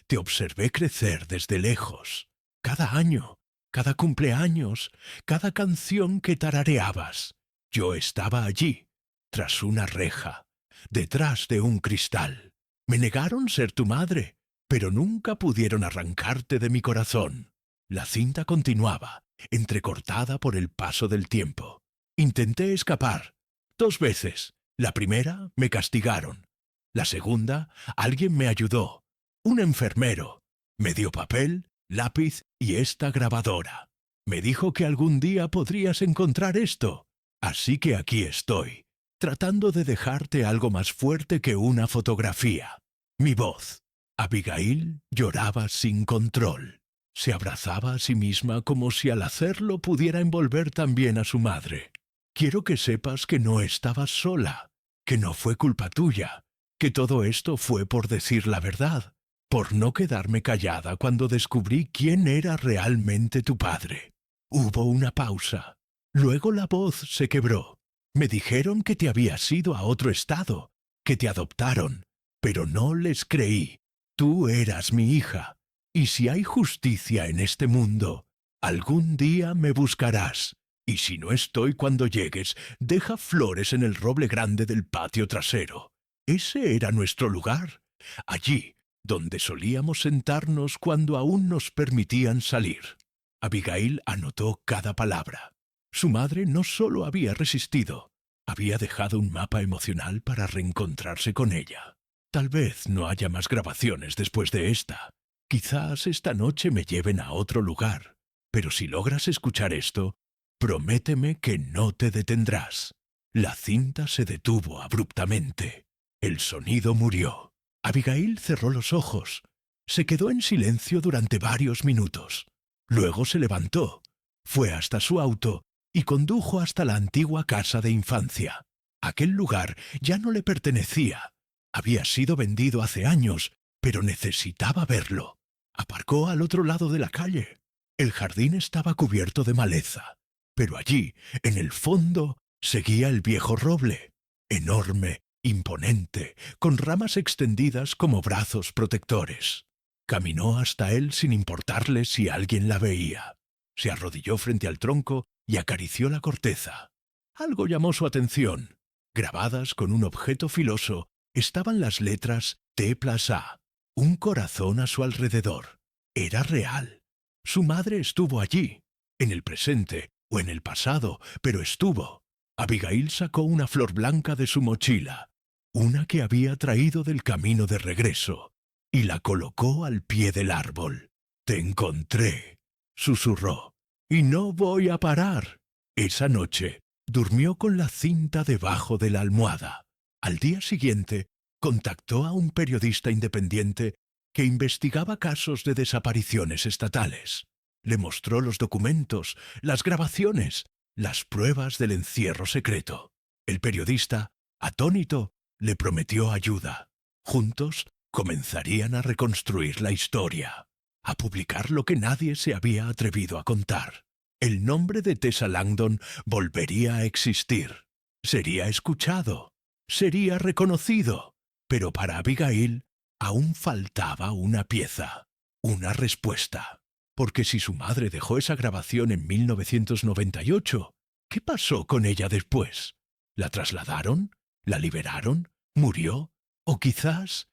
Te observé crecer desde lejos. Cada año, cada cumpleaños, cada canción que tarareabas. Yo estaba allí, tras una reja, detrás de un cristal. Me negaron ser tu madre, pero nunca pudieron arrancarte de mi corazón. La cinta continuaba, entrecortada por el paso del tiempo. Intenté escapar. 2 veces. La primera me castigaron. La segunda, alguien me ayudó. Un enfermero. Me dio papel, lápiz y esta grabadora. Me dijo que algún día podrías encontrar esto. Así que aquí estoy, tratando de dejarte algo más fuerte que una fotografía. Mi voz. Abigail lloraba sin control. Se abrazaba a sí misma como si al hacerlo pudiera envolver también a su madre. Quiero que sepas que no estabas sola, que no fue culpa tuya, que todo esto fue por decir la verdad, por no quedarme callada cuando descubrí quién era realmente tu padre. Hubo una pausa. Luego la voz se quebró. Me dijeron que te habías ido a otro estado, que te adoptaron, pero no les creí. Tú eras mi hija. Y si hay justicia en este mundo, algún día me buscarás. Y si no estoy cuando llegues, deja flores en el roble grande del patio trasero. Ese era nuestro lugar, allí donde solíamos sentarnos cuando aún nos permitían salir. Abigail anotó cada palabra. Su madre no solo había resistido, había dejado un mapa emocional para reencontrarse con ella. Tal vez no haya más grabaciones después de esta. Quizás esta noche me lleven a otro lugar. Pero si logras escuchar esto, prométeme que no te detendrás. La cinta se detuvo abruptamente. El sonido murió. Abigail cerró los ojos. Se quedó en silencio durante varios minutos. Luego se levantó, fue hasta su auto y condujo hasta la antigua casa de infancia. Aquel lugar ya no le pertenecía. Había sido vendido hace años, pero necesitaba verlo. Aparcó al otro lado de la calle. El jardín estaba cubierto de maleza, pero allí, en el fondo, seguía el viejo roble, enorme, imponente, con ramas extendidas como brazos protectores. Caminó hasta él sin importarle si alguien la veía. Se arrodilló frente al tronco y acarició la corteza. Algo llamó su atención. Grabadas con un objeto filoso estaban las letras T+A, un corazón a su alrededor. Era real. Su madre estuvo allí, en el presente o en el pasado, pero estuvo. Abigail sacó una flor blanca de su mochila, una que había traído del camino de regreso, y la colocó al pie del árbol. «Te encontré», susurró, «y no voy a parar». Esa noche durmió con la cinta debajo de la almohada. Al día siguiente contactó a un periodista independiente que investigaba casos de desapariciones estatales. Le mostró los documentos, las grabaciones, las pruebas del encierro secreto. El periodista, atónito, le prometió ayuda. Juntos comenzarían a reconstruir la historia, a publicar lo que nadie se había atrevido a contar. El nombre de Tessa Langdon volvería a existir. Sería escuchado, sería reconocido. Pero para Abigail aún faltaba una pieza, una respuesta. Porque si su madre dejó esa grabación en 1998, ¿qué pasó con ella después? ¿La trasladaron? ¿La liberaron? ¿Murió? ¿O quizás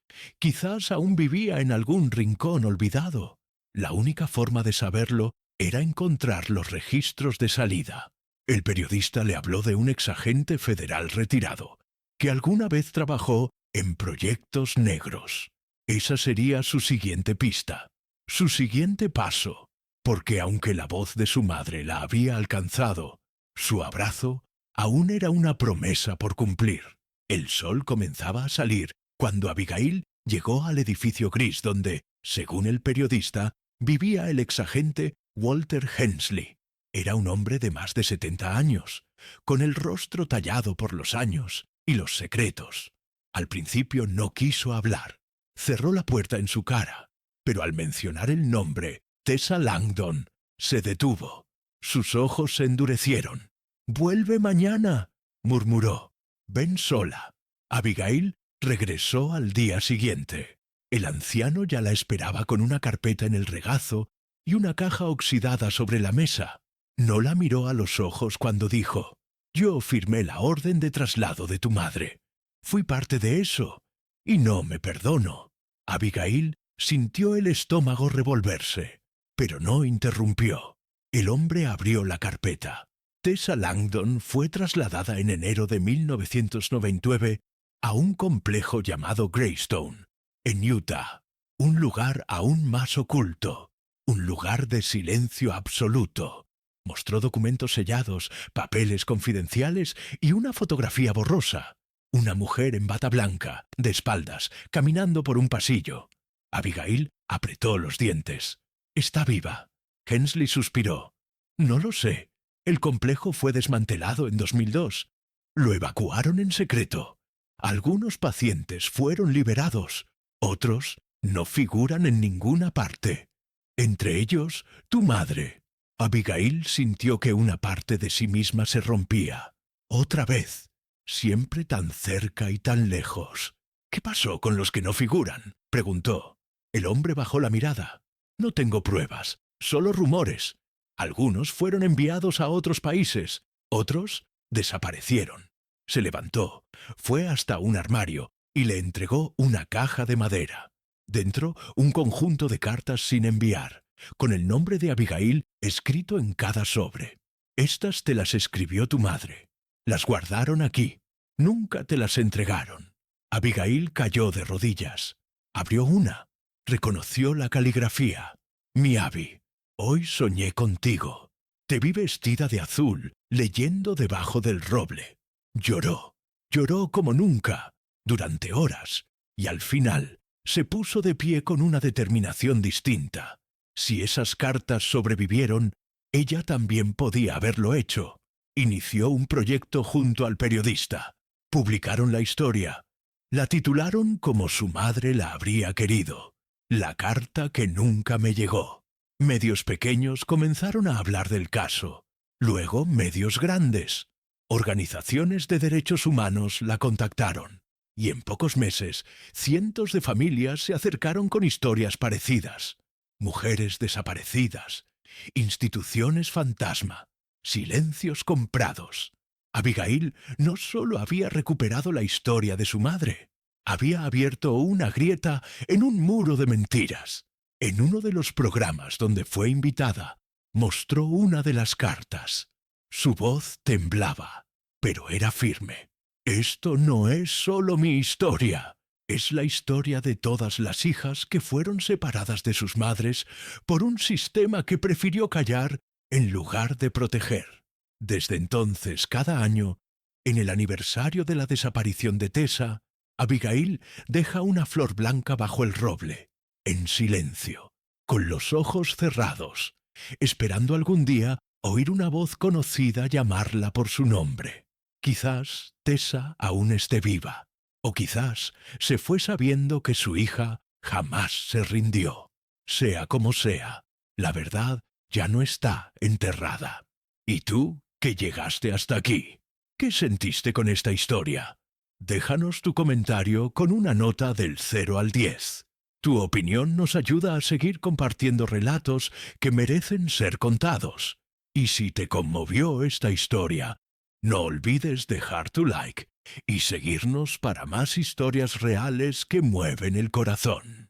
aún vivía en algún rincón olvidado? La única forma de saberlo era encontrar los registros de salida. El periodista le habló de un exagente federal retirado, que alguna vez trabajó en proyectos negros. Esa sería su siguiente pista, su siguiente paso, porque aunque la voz de su madre la había alcanzado, su abrazo aún era una promesa por cumplir. El sol comenzaba a salir cuando Abigail llegó al edificio gris donde, según el periodista, vivía el exagente Walter Hensley. Era un hombre de más de 70 años, con el rostro tallado por los años y los secretos. Al principio no quiso hablar. Cerró la puerta en su cara, pero al mencionar el nombre, Tessa Langdon, se detuvo. Sus ojos se endurecieron. «Vuelve mañana», murmuró. «Ven sola». Abigail regresó al día siguiente. El anciano ya la esperaba con una carpeta en el regazo y una caja oxidada sobre la mesa. No la miró a los ojos cuando dijo: «Yo firmé la orden de traslado de tu madre. Fui parte de eso, y no me perdono». Abigail sintió el estómago revolverse, pero no interrumpió. El hombre abrió la carpeta. Tessa Langdon fue trasladada en enero de 1999 a un complejo llamado Greystone, en Utah, un lugar aún más oculto, un lugar de silencio absoluto. Mostró documentos sellados, papeles confidenciales y una fotografía borrosa. Una mujer en bata blanca, de espaldas, caminando por un pasillo. Abigail apretó los dientes. «Está viva». Hensley suspiró. «No lo sé. El complejo fue desmantelado en 2002. Lo evacuaron en secreto. Algunos pacientes fueron liberados. Otros no figuran en ninguna parte. Entre ellos, tu madre». Abigail sintió que una parte de sí misma se rompía. Otra vez. Siempre tan cerca y tan lejos. «¿Qué pasó con los que no figuran?», preguntó. El hombre bajó la mirada. No tengo pruebas, solo rumores. Algunos fueron enviados a otros países, otros desaparecieron. Se levantó, fue hasta un armario y le entregó una caja de madera. Dentro, un conjunto de cartas sin enviar, con el nombre de Abigail escrito en cada sobre. Estas te las escribió tu madre. Las guardaron aquí. Nunca te las entregaron. Abigail cayó de rodillas. Abrió una. Reconoció la caligrafía. Mi Abby, hoy soñé contigo. Te vi vestida de azul, leyendo debajo del roble. Lloró. Lloró como nunca, durante horas, y al final se puso de pie con una determinación distinta. Si esas cartas sobrevivieron, ella también podía haberlo hecho. Inició un proyecto junto al periodista. Publicaron la historia. La titularon como su madre la habría querido. La carta que nunca me llegó. Medios pequeños comenzaron a hablar del caso. Luego medios grandes. Organizaciones de derechos humanos la contactaron. Y en pocos meses, cientos de familias se acercaron con historias parecidas. Mujeres desaparecidas, instituciones fantasma, silencios comprados. Abigail no solo había recuperado la historia de su madre, había abierto una grieta en un muro de mentiras. En uno de los programas donde fue invitada, mostró una de las cartas. Su voz temblaba, pero era firme. Esto no es solo mi historia. Es la historia de todas las hijas que fueron separadas de sus madres por un sistema que prefirió callar en lugar de proteger. Desde entonces, cada año, en el aniversario de la desaparición de Tessa, Abigail deja una flor blanca bajo el roble, en silencio, con los ojos cerrados, esperando algún día oír una voz conocida llamarla por su nombre. Quizás Tessa aún esté viva. O quizás se fue sabiendo que su hija jamás se rindió. Sea como sea, la verdad ya no está enterrada. ¿Y tú, que llegaste hasta aquí? ¿Qué sentiste con esta historia? Déjanos tu comentario con una nota del 0 al 10. Tu opinión nos ayuda a seguir compartiendo relatos que merecen ser contados. Y si te conmovió esta historia, no olvides dejar tu like y seguirnos para más historias reales que mueven el corazón.